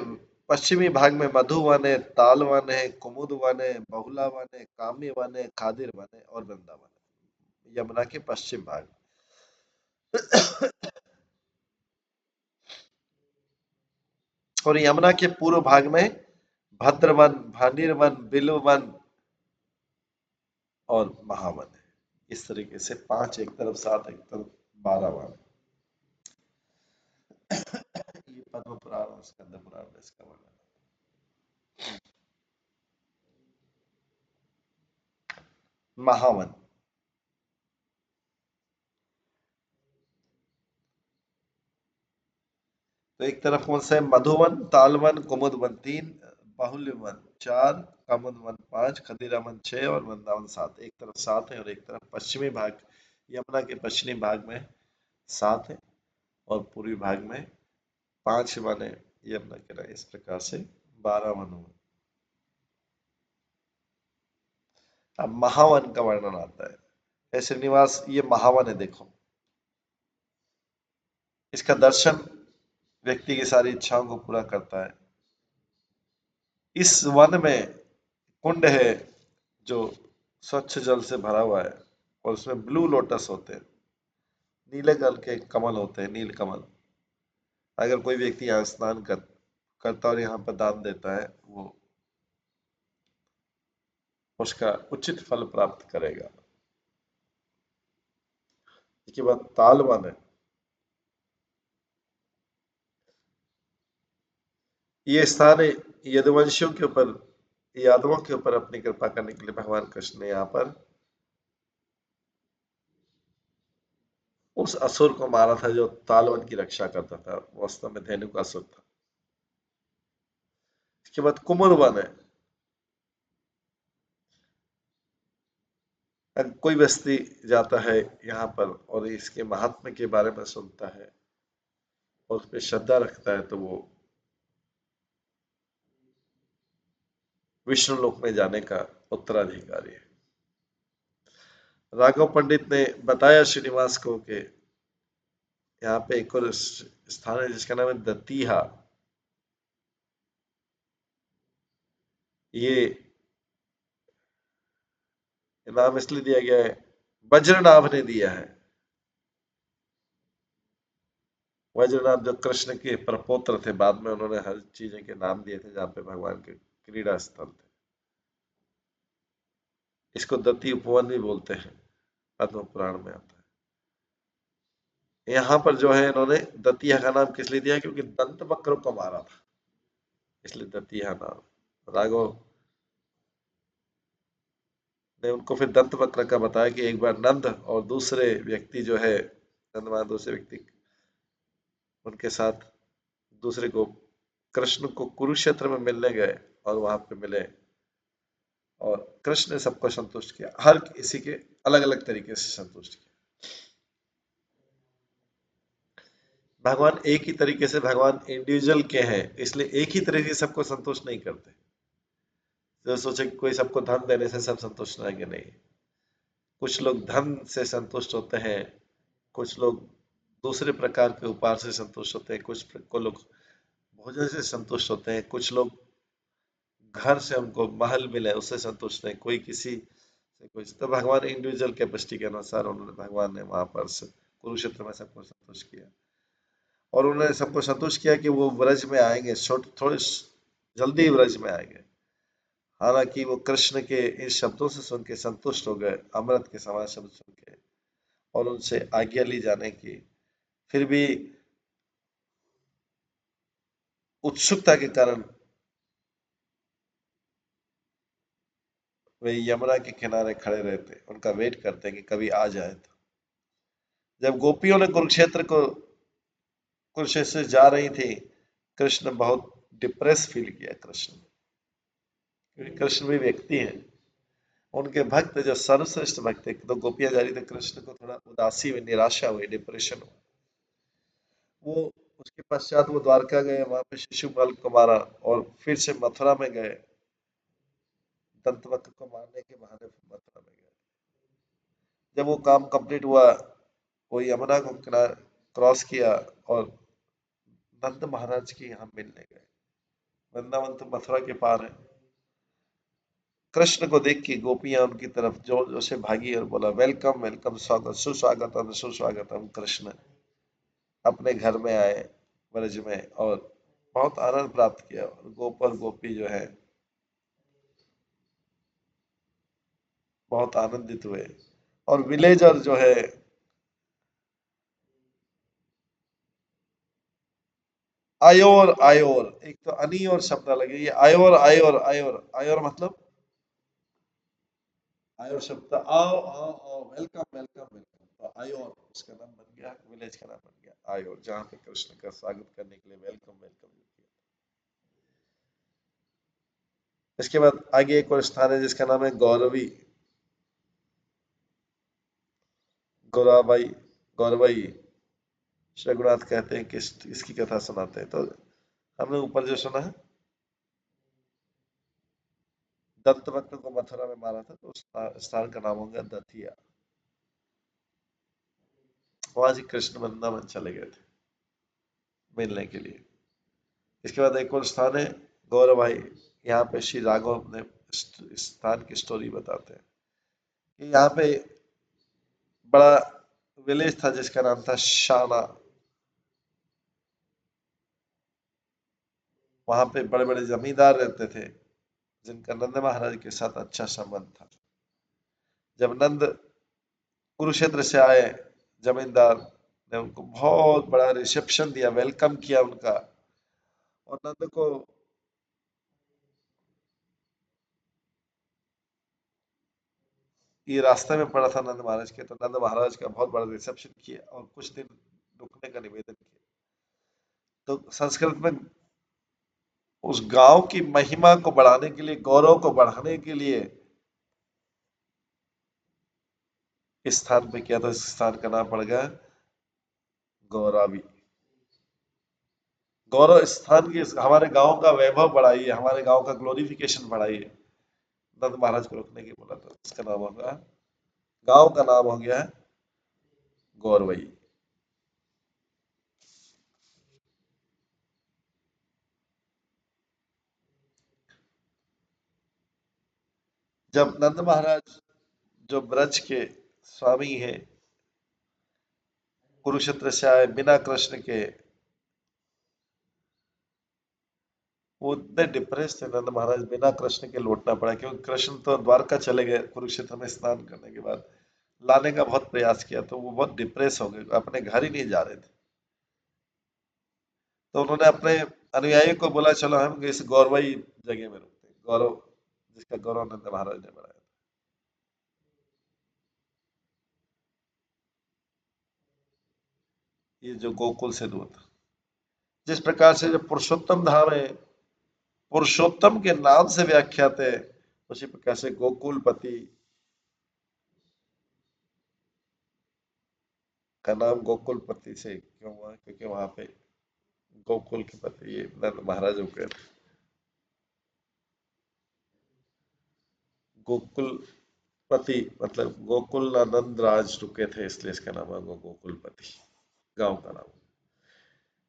पश्चिमी भाग में मधु वन है, ताल वन है, कुमुद वन है, बहुला वन है, कामी वन है, खादिर वन है और वृंदावन है। यमुना के पश्चिम भाग। और यमुना के पूर्व भाग में भद्रवन, भानिरवन, बिल्वन और महावन है। इस तरीके से 5 एक तरफ, 7 एक तरफ, 12 वन। ये पद्म पुराण और स्कंद पुराण में इसका वर्णन। महावन, तो एक तरफ कौन सा है? मधुवन, तालवन, कुमुदवन 3, बाहुल्यवन 4, कामुदवन 5, खदिरावन 6 और वृंदावन 7। एक तरफ 7 है और एक तरफ पश्चिमी भाग, यमुना के पश्चिमी भाग में 7 है और पूर्वी भाग में 5 वन है। यमुना के ना इस प्रकार से 12 वन हुए। अब महावन का वर्णन आता है। हे श्रीनिवास, ये महावन है, देखो। इसका दर्शन व्यक्ति की सारी इच्छाओं को पूरा करता है। इस वन में कुंड है जो स्वच्छ जल से भरा हुआ है और उसमें ब्लू लोटस होते हैं, नीले जल के कमल होते हैं, नील कमल। अगर कोई व्यक्ति यहाँ स्नान करता और यहाँ पर दान देता है, वो उसका उचित फल प्राप्त करेगा। इसके बाद ताल वन है। ये स्थान यदुवंशियों के ऊपर, यादवों के ऊपर अपनी कृपा करने के लिए भगवान कृष्ण ने यहाँ पर उस असुर को मारा था जो तालवन की रक्षा करता था, वास्तव में धेनु का असुर था। इसके बाद कुमुद वन है। अगर कोई व्यक्ति जाता है यहाँ पर और इसके महात्म्य के बारे में सुनता है और उस पर श्रद्धा रखता है, तो वो विष्णु लोक में जाने का उत्तराधिकारी है। राघव पंडित ने बताया श्रीनिवास को कि यहाँ पे एक और स्थान है जिसका नाम है दतीहा। ये नाम इसलिए दिया गया है, वज्रनाभ ने दिया है। वज्रनाभ जो कृष्ण के प्रपौत्र थे, बाद में उन्होंने हर चीजें के नाम दिए थे जहाँ पे भगवान के क्रीड़ा स्थल थे। इसको दती उपवन भी बोलते हैं, पद्म पुराण में आता है। यहाँ पर जो है इन्होंने दतिया का नाम किस लिए दिया? क्योंकि दंत वक्र को मारा था, इसलिए दतिया नाम। राघव ने उनको फिर दंत वक्र का बताया कि एक बार नंद और दूसरे व्यक्ति जो है नंद महाराज दूसरे व्यक्ति उनके साथ दूसरे को कृष्ण को कुरुक्षेत्र में मिलने गए और वहां पे मिले और कृष्ण ने सबको संतुष्ट किया, हर किसी के अलग अलग तरीके से संतुष्ट किया। भगवान एक ही तरीके से, भगवान इंडिविजुअल के हैं, इसलिए एक ही तरीके से सबको संतुष्ट नहीं करते। जो सोचे कि कोई सबको धन देने से सब संतुष्ट रहेंगे, नहीं। कुछ लोग धन से संतुष्ट होते हैं, कुछ लोग दूसरे प्रकार के उपहार से संतुष्ट होते हैं, को लोग भोजन से संतुष्ट होते हैं, कुछ लोग घर से उनको महल मिले उससे संतुष्ट हैं, कोई किसी से कुछ। तो भगवान इंडिविजुअल कैपेसिटी के अनुसार उन्होंने, भगवान ने वहां पर कुरुक्षेत्र में सबको संतुष्ट किया और उन्होंने सबको संतुष्ट किया कि वो व्रज में आएंगे, थोड़े जल्दी व्रज में आएंगे। हालांकि वो कृष्ण के इन शब्दों से सुन के संतुष्ट हो गए, अमृत के समान शब्द सुन के, और उनसे आज्ञा ली जाने की, फिर भी उत्सुकता के कारण वे यमुना के किनारे खड़े रहते, उनका वेट करते कि कभी आ जाए। तो जब गोपियों ने कुरुक्षेत्र से जा रही थी, कृष्ण बहुत डिप्रेस फील किया। कृष्ण, क्योंकि कृष्ण भी व्यक्ति है, उनके भक्त जो सर्वश्रेष्ठ भक्त थे, तो गोपियां जा रही थी, कृष्ण को थोड़ा उदासी हुई, निराशा हुई, डिप्रेशन हुआ। वो उसके पश्चात वो द्वारका गए, वहां पे शिशुपाल को मारा और फिर से मथुरा में गए, दंतवक्र को मारने के बहाने मथुरा में गए। जब वो काम कंप्लीट हुआ, वो यमुना को क्रॉस किया और नंद महाराज के यहाँ मिलने गए। वृंदावन तो मथुरा के पार है। कृष्ण को देख के गोपियां उनकी तरफ जोर जोर से भागी और बोला, वेलकम वेलकम, स्वागत सुस्वागतम सुस्वागतम। कृष्ण अपने घर में आए ब्रज में और बहुत आनंद प्राप्त किया। गोप और गोपी जो है बहुत आनंदित हुए। और विलेजर जो है, आयोर आयोर, एक तो अनी और शब्द लगे, ये आयोर आयोर आयोर आयोर मतलब आयोर शब्द, आओ आओ आओ, वेलकम वेलकम वेलकम। तो आयोर उसका नाम बन गया, विलेज का नाम बन गया आयोर, जहाँ पे कृष्ण का स्वागत करने के लिए वेलकम वेलकम। इसके बाद आगे एक और स्थान है जिसका नाम है गौरवी, गौराबाई, गौरवई। रघुनाथ कहते हैं कि इसकी कथा सुनाते हैं। तो हमने ऊपर जो सुना है, दंतवक्र को मथुरा में मारा था, तो उस स्थान का नाम हो गया दतिया। वहां से कृष्ण वृंदावन चले गए थे मिलने के लिए। इसके बाद एक और स्थान है गौरवाई, यहाँ पे श्री राघव अपने इस स्थान की स्टोरी बताते हैं कि यहाँ पे बड़ा विलेज था जिसका नाम था शाना। वहां पे बड़े बड़े जमींदार रहते थे जिनका नंद महाराज के साथ अच्छा संबंध था। जब नंद कुरुक्षेत्र से आए, जमींदार ने उनको बहुत बड़ा रिसेप्शन दिया, वेलकम किया उनका। और नंद को ये रास्ते में पड़ा था नंद महाराज के, तो नंद महाराज का बहुत बड़ा रिसेप्शन किया और कुछ दिन रुकने का निवेदन किया। तो संस्कृत में उस गांव की महिमा को बढ़ाने के लिए, गौरव को बढ़ाने के लिए इस स्थान पे किया, तो इस स्थान का नाम पड़ गया गौरावी। गौरव स्थान की, हमारे गांव का वैभव बढ़ाइए, हमारे गांव का ग्लोरिफिकेशन बढ़ाइए। नंद महाराज को रुकने की बोला, तो इसका नाम होगा, गांव का नाम हो गया है गौरवई। जब नंद महाराज जो ब्रज के स्वामी है, कुरुक्षेत्र से आए बिना कृष्ण के, वो इतने डिप्रेस थे नंद महाराज, बिना कृष्ण के लौटना पड़ा, क्योंकि कृष्ण तो द्वारका चले गए कुरुक्षेत्र में स्नान करने के बाद। लाने का बहुत प्रयास किया तो वो बहुत डिप्रेस हो गए, अपने घर ही नहीं जा रहे थे। तो उन्होंने अपने अनुयायियों को बोला, चलो हम इस गौरवई जगह में रुकते हैं, गौरव जिसका गौरव नंद महाराज ने बनाया। ये जो गोकुल से दूर था। जिस प्रकार से जो पुरुषोत्तम धाम है, पुरुषोत्तम के नाम से व्याख्यात है, उसी प्रकार से गोकुलपति का नाम गोकुलपति से क्यों हुआ? क्योंकि वहां पे गोकुल के पति ये नंद महाराज रुके थे। गोकुलपति मतलब गोकुल नंद राज रुके थे, इसलिए इसका नाम है गोकुलपति, गांव का नाम।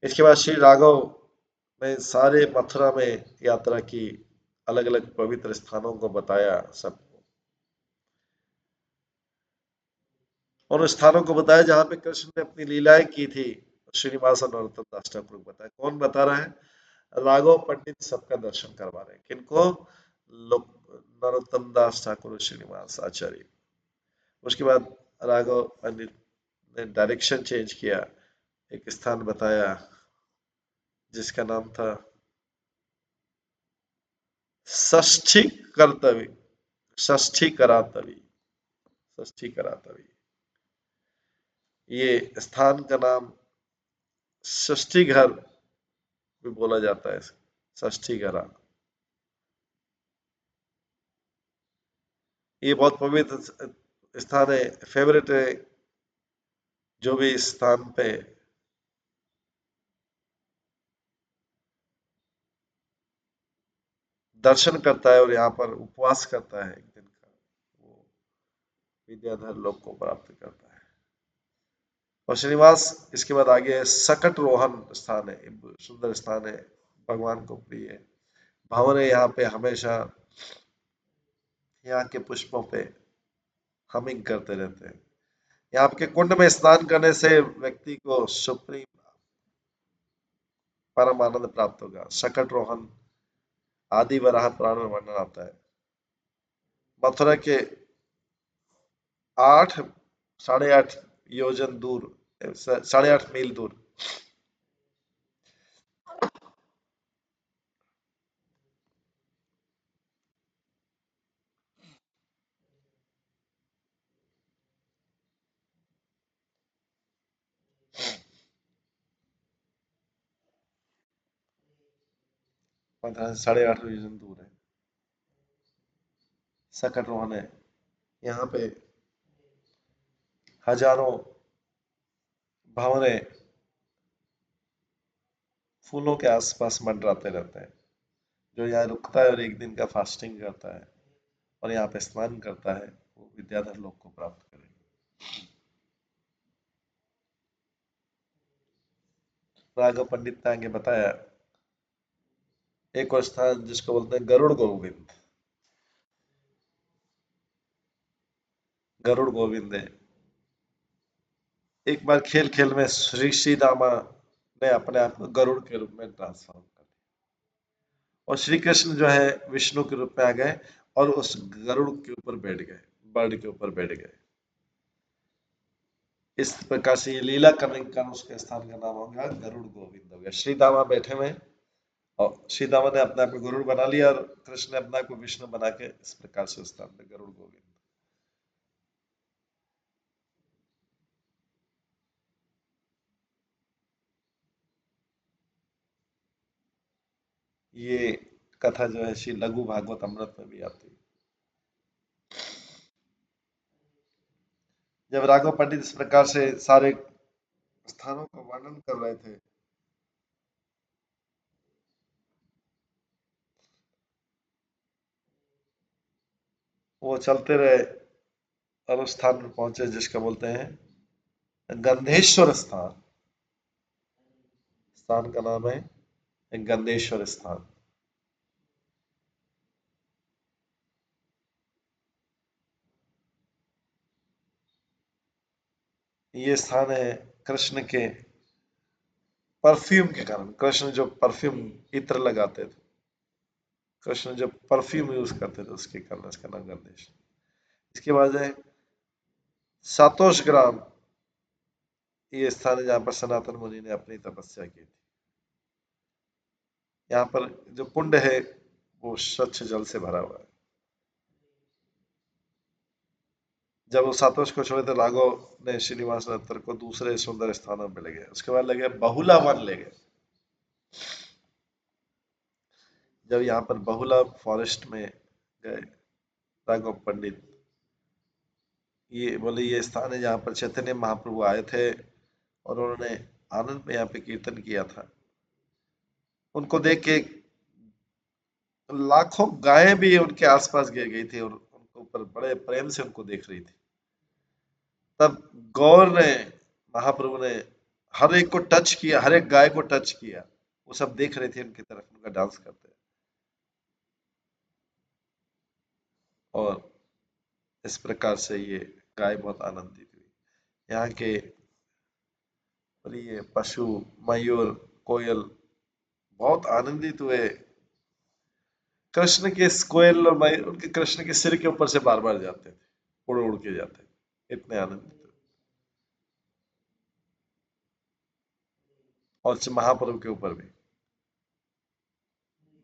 इसके बाद श्री राघव ने सारे मथुरा में यात्रा की, अलग अलग पवित्र स्थानों को बताया सबको, और उन स्थानों को बताया जहां पे कृष्ण ने अपनी लीलाएं की थी। श्रीनिवास और नरोत्तम दास ठाकुर को बताया। कौन बता रहा है? राघव पंडित सबका दर्शन करवा रहे हैं। किनको? लोक नरोत्तम दास ठाकुर और श्रीनिवास आचार्य। उसके बाद राघव पंडित ने डायरेक्शन चेंज किया, एक स्थान बताया जिसका नाम था षष्ठी कर्तव्य, षष्ठी करातवी, षष्ठी करातवी। ये स्थान का नाम षष्ठी घर भी बोला जाता है, षष्ठी घरा। ये बहुत पवित्र स्थान है, फेवरेट है। जो भी इस स्थान पे दर्शन करता है और यहाँ पर उपवास करता है एक दिन का, वो विद्याधर लोक को प्राप्त करता है। और श्रीनिवास इसके बाद आगे है सकट रोहन स्थान है, सुंदर स्थान है, भगवान को प्रिय है। भंवर है, यहाँ पे हमेशा यहाँ के पुष्पों पे हमिंग करते रहते हैं। यहाँ के कुंड में स्नान करने से व्यक्ति को सुप्रीम परम आनंद प्राप्त होगा। सकट रोहन आदि वराह पुराण में वर्णन आता है। मथुरा के 8 8.5 योजन दूर, 8.5 मील दूर 8.5 योजन दूर है सकट रोहन है। यहाँ पे हजारों भंवरे फूलों के आसपास मंडराते रहते हैं। जो यहाँ रुकता है और एक दिन का फास्टिंग करता है और यहाँ पे स्नान करता है, वो विद्याधर लोक को प्राप्त करेगा। राघव पंडित ने आगे बताया एक और स्थान जिसको बोलते हैं गरुड़ गोविंद। गरुड़ गोविंद है। एक बार खेल खेल में श्री श्री दामा ने अपने आप को गरुड़ के रूप में ट्रांसफॉर्म कर दिया और श्री कृष्ण जो है विष्णु के रूप में आ गए और उस गरुड़ के ऊपर बैठ गए, बर्ड के ऊपर बैठ गए। इस प्रकार से ये लीला करने के कारण उसके स्थान का नाम हो गया गरुड़ गोविंद हो गया। श्री दामा बैठे हुए और श्री दामा ने अपने आप को गरुड़ बना लिया और कृष्ण ने अपने आप को विष्णु बना के इस प्रकार से उस स्थान पे गरुड़ गोविंद। ये कथा जो है श्री लघु भागवत अमृत में भी आती है। जब राघव पंडित इस प्रकार से सारे स्थानों का वर्णन कर रहे थे, वो चलते रहे और उस स्थान पर पहुंचे जिसका बोलते हैं गंधेश्वर स्थान। स्थान का नाम है गंधेश्वर स्थान। ये स्थान है कृष्ण के परफ्यूम के कारण। कृष्ण जो परफ्यूम इत्र लगाते थे, कृष्ण जो परफ्यूम यूज करते थे, उसके कारण इसका नाम गंधेश। इसके बाद है सातोश ग्राम। ये स्थान है जहाँ पर सनातन मुनि ने अपनी तपस्या की थी। यहाँ पर जो कुंड है वो स्वच्छ जल से भरा हुआ है। जब वो सातोश को छोड़े तो राघव ने श्रीनिवास रत्तर को दूसरे सुंदर स्थानों पे ले गए। उसके बाद ले गए बहुला वन ले गए। जब यहाँ पर बहुला फॉरेस्ट में गए राघव पंडित, ये बोले ये स्थान है जहाँ पर चैतन्य महाप्रभु आए थे और उन्होंने आनंद में यहाँ पे कीर्तन किया था। उनको देख के लाखों गायें भी उनके आसपास गिर गई थी और उनको ऊपर बड़े प्रेम से उनको देख रही थी। तब गौर ने, महाप्रभु ने हर एक को टच किया, हर एक गाय को टच किया। वो सब देख रहे थे उनकी तरफ, उनका डांस करते। और इस प्रकार से ये गाय बहुत आनंदित हुई। यहाँ के प्रिय पशु मयूर कोयल बहुत आनंदित हुए। कृष्ण के कोयल और मयूर उनके कृष्ण के सिर के ऊपर से बार बार जाते थे, उड़ उड़ के जाते थे, इतने आनंदित हुए। और महाप्रभु के ऊपर भी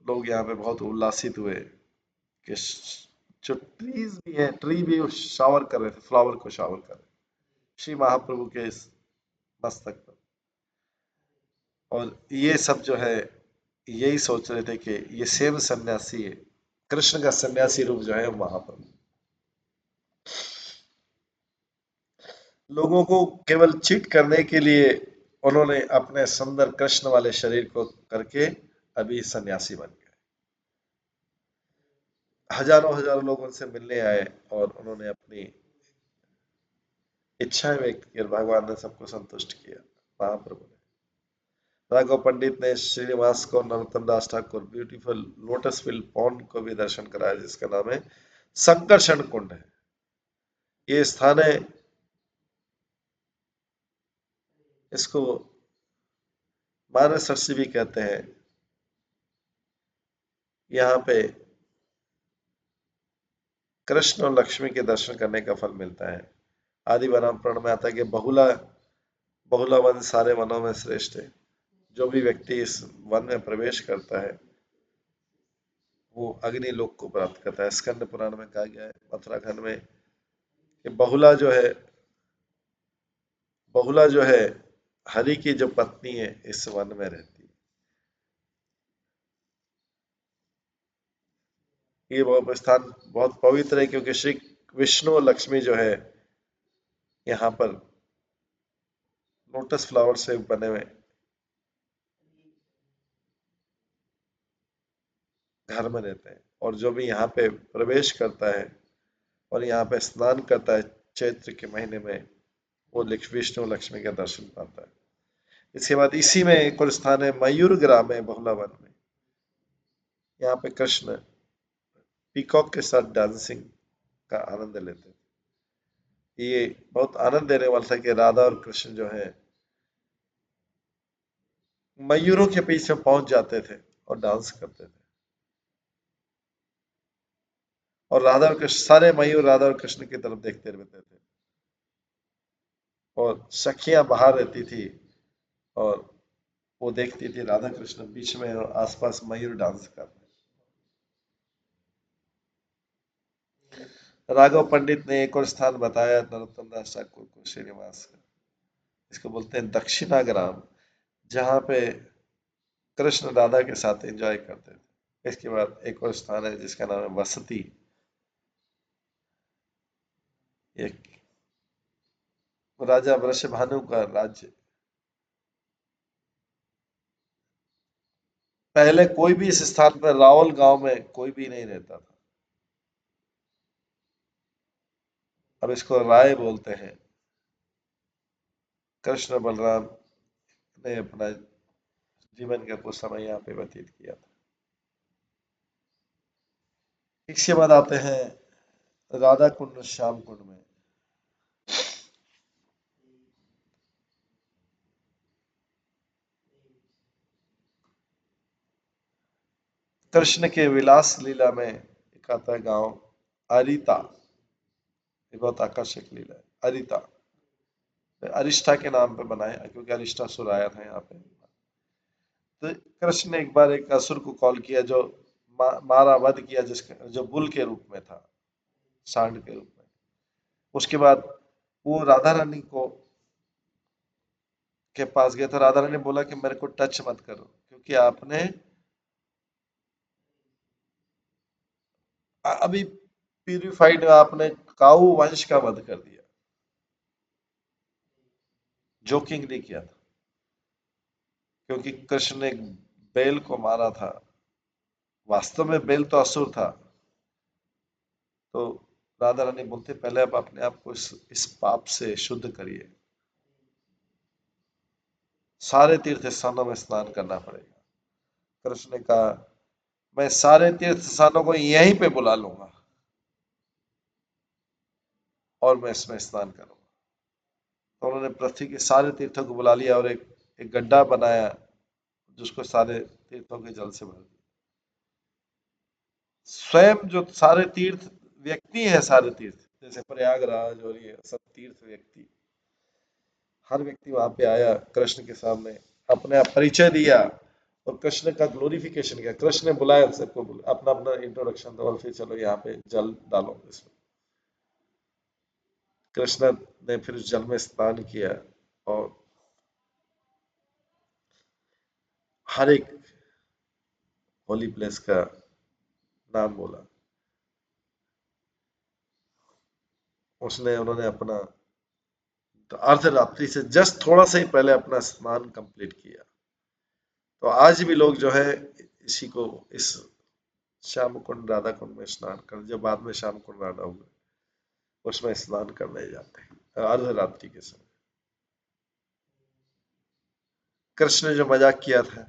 लोग यहाँ पे बहुत उल्लासित हुए कि जो ट्रीज भी है, ट्री भी शावर कर रहे थे, फ्लावर को शावर कर रहे थे श्री महाप्रभु के इस मस्तक पर। और ये सब जो है यही सोच रहे थे कि ये सेम सन्यासी है, कृष्ण का सन्यासी रूप जो है महाप्रभु। लोगों को केवल चीट करने के लिए उन्होंने अपने सुंदर कृष्ण वाले शरीर को करके अभी सन्यासी बन गए। हजारों हजारों लोग उनसे मिलने आए और उन्होंने अपनी इच्छाएं व्यक्त की और भगवान ने सबको संतुष्ट किया। महाप्रभु ने, राघव पंडित ने श्रीनिवास को Narottam Das Thakur beautiful lotus filled pond को भी दर्शन कराया, जिसका नाम है संकर्षण कुंड है। ये स्थान है, इसको मानस ऋषि भी कहते हैं। यहाँ पे कृष्ण और लक्ष्मी के दर्शन करने का फल मिलता है। आदि वराम पुराण में आता है कि बहुला बहुला वन सारे वनों में श्रेष्ठ है। जो भी व्यक्ति इस वन में प्रवेश करता है वो अग्नि लोक को प्राप्त करता है। स्कंद पुराण में कहा गया है उत्तराखंड में कि बहुला जो है हरि की जो पत्नी है इस वन में रहती है। ये वो स्थान बहुत पवित्र है क्योंकि श्री विष्णु और लक्ष्मी जो है यहाँ पर लोटस फ्लावर से बने हुए घर में रहते हैं। और जो भी यहाँ पे प्रवेश करता है और यहाँ पे स्नान करता है चैत्र के महीने में, वो विष्णु लक्ष्मी का दर्शन पाता है। इसके बाद इसी में एक और स्थान है मयूर ग्राम है बहुला वन में। यहाँ पे कृष्ण पीकॉक के साथ डांसिंग का आनंद लेते हैं। ये बहुत आनंद देने वाला था कि राधा और कृष्ण जो है मयूरों के पीछे पहुंच जाते थे और डांस करते थे। और राधा और कृष्ण, सारे मयूर राधा और कृष्ण की तरफ देखते रहते थे। और सखियां बाहर रहती थी और वो देखती थी राधा कृष्ण बीच में और आसपास मयूर डांस कर रहे। राघव पंडित ने एक और स्थान बताया नरोत्तम दास ठाकुर को, श्रीनिवास का। इसको बोलते हैं दक्षिणा ग्राम, जहाँ पे कृष्ण राधा के साथ एंजॉय करते थे। इसके बाद एक और स्थान है जिसका नाम है वसती। एक राजा वृषभानु का राज्य। पहले कोई भी इस स्थान पर, रावल गांव में कोई भी नहीं रहता था। अब इसको राय बोलते हैं। कृष्ण बलराम ने अपना जीवन का कुछ समय यहाँ पे व्यतीत किया था। इसके बाद आते हैं राधा कुंड श्याम कुंड में। कृष्ण के विलास लीला में एक आता है गांव अरिता। ये बहुत आकर्षक लीला है। अरिता अरिष्ठा के नाम पे बनाया क्योंकि अरिष्टासुर आया था यहाँ पे। तो कृष्ण ने एक बार एक असुर को कॉल किया जो मारा वध किया, जिसका जो बुल के रूप में था, सांड के रूप में। उसके बाद वो राधा रानी को के पास गया, तो राधा रानी ने बोला कि मेरे को टच मत करो, क्योंकि आपने अभी प्यूरिफाइड, आपने काऊ वंश का वध कर दिया, जोकिंग नहीं किया था, क्योंकि कृष्ण ने एक बैल को मारा था। वास्तव में बैल तो असुर था। तो राधा रानी बोलते पहले आप अपने आप को इस पाप से शुद्ध करिए, सारे तीर्थ स्थानों में स्नान करना पड़ेगा। कृष्ण ने कहा मैं सारे तीर्थ स्थानों को यहीं पे बुला लूंगा और मैं इसमें स्नान करूंगा। तो उन्होंने पृथ्वी के सारे तीर्थों को बुला लिया और एक गड्ढा बनाया, जिसको सारे तीर्थों के जल से भर दिया। स्वयं जो सारे तीर्थ व्यक्ति है, सारे तीर्थ जैसे प्रयागराज और ये सब तीर्थ व्यक्ति, हर व्यक्ति वहां पे आया, कृष्ण के सामने अपने आप परिचय दिया और कृष्ण का ग्लोरिफिकेशन किया। कृष्ण ने बुलाया सबको, अपना अपना इंट्रोडक्शन दो और फिर चलो यहाँ पे जल डालो इसमें। कृष्ण ने फिर उस जल में स्नान किया और हर एक होली प्लेस का नाम बोला। उसने उन्होंने अपना तो अर्धरात्रि से जस्ट थोड़ा सा ही पहले अपना स्नान कंप्लीट किया। तो आज भी लोग जो है इसी को, इस श्याम कुंड राधा कुंड में स्नान कर, जो बाद में श्याम कुंड राधा हुए, उसमें स्नान करने जाते हैं अर्धरात्रि के समय। कृष्ण ने जो मजाक किया था,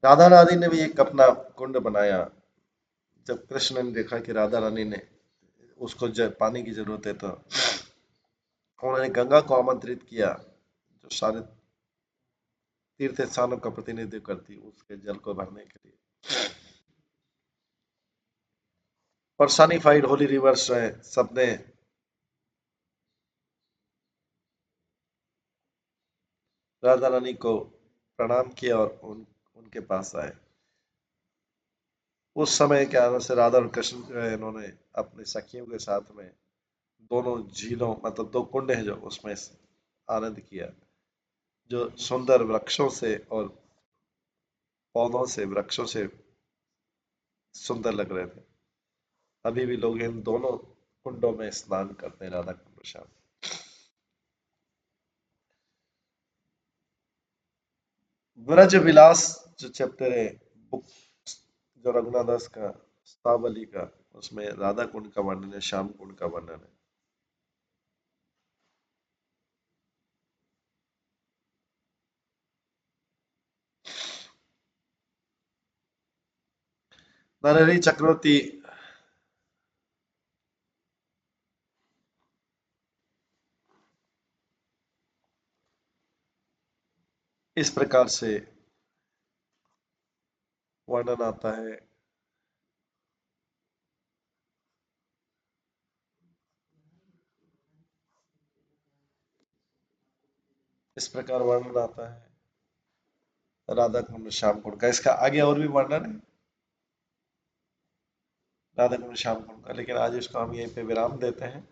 राधा रानी ने भी एक अपना कुंड बनाया। जब कृष्ण ने देखा कि राधा रानी ने उसको पानी की जरूरत है, तो उन्होंने गंगा को आमंत्रित किया, जो सारे तीर्थ स्थानों का प्रतिनिधित्व करती, उसके जल को भरने के लिए। पर्सनिफाइड होली रिवर्स है, सबने राधा रानी को प्रणाम किया और उनके पास आए। उस समय क्या नाम से राधा और कृष्ण जो है, इन्होंने अपनी सखियों के साथ में दोनों झीलों, मतलब दो कुंड है जो, उसमें आनंद किया, जो सुंदर वृक्षों से और पौधों से, वृक्षों से सुंदर लग रहे थे। अभी भी लोग इन दोनों कुंडों में स्नान करते हैं, राधा कुंड श्याम। ब्रज विलास जो चैप्टर है, बुक जो रघुनाथ दास का, स्थावली का, उसमें राधा कुंड का वर्णन है, श्याम कुंड का वर्णन है। नरहरि चक्रवर्ती इस प्रकार से वर्णन आता है। इस प्रकार वर्णन आता है राधा कुंड श्याम कुंड का। इसका आगे और भी वर्णन है राधा कुंड श्याम कुंड का, लेकिन आज इसको हम यहीं पे विराम देते हैं।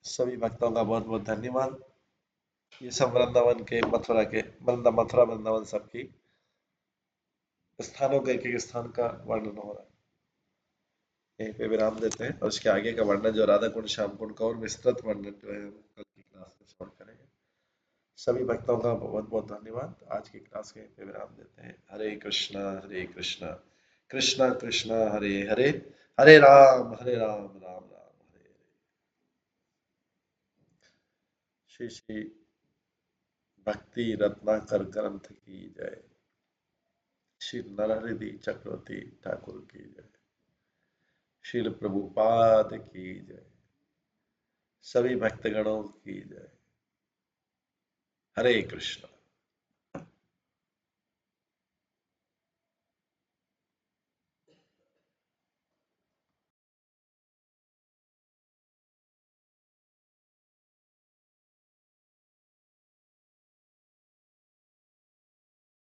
सभी भक्तों का बहुत बहुत धन्यवाद। ये सब वृंदावन के, मथुरा के, मथुरा वृंदावन सबकी स्थानों के एक एक स्थान का वर्णन हो रहा है। यहीं पे विराम देते हैं और इसके आगे का वर्णन, जो राधा कुंड श्याम कुंड का और विस्तृत वर्णन जो है, हम कल की क्लास में श्रवण करेंगे। सभी भक्तों का बहुत बहुत धन्यवाद। आज की क्लास के यहीं पे विराम देते हैं। हरे कृष्णा, हरे कृष्णा, कृष्णा कृष्णा हरे हरे, हरे राम, हरे राम, राम राम हरे हरे। श्री श्री भक्ति रत्नाकर ग्रंथ की जय। श्री नरहरि चक्रवर्ती ठाकुर की जय। श्रील प्रभुपाद की जय। सभी भक्तगणों की जय। हरे कृष्ण।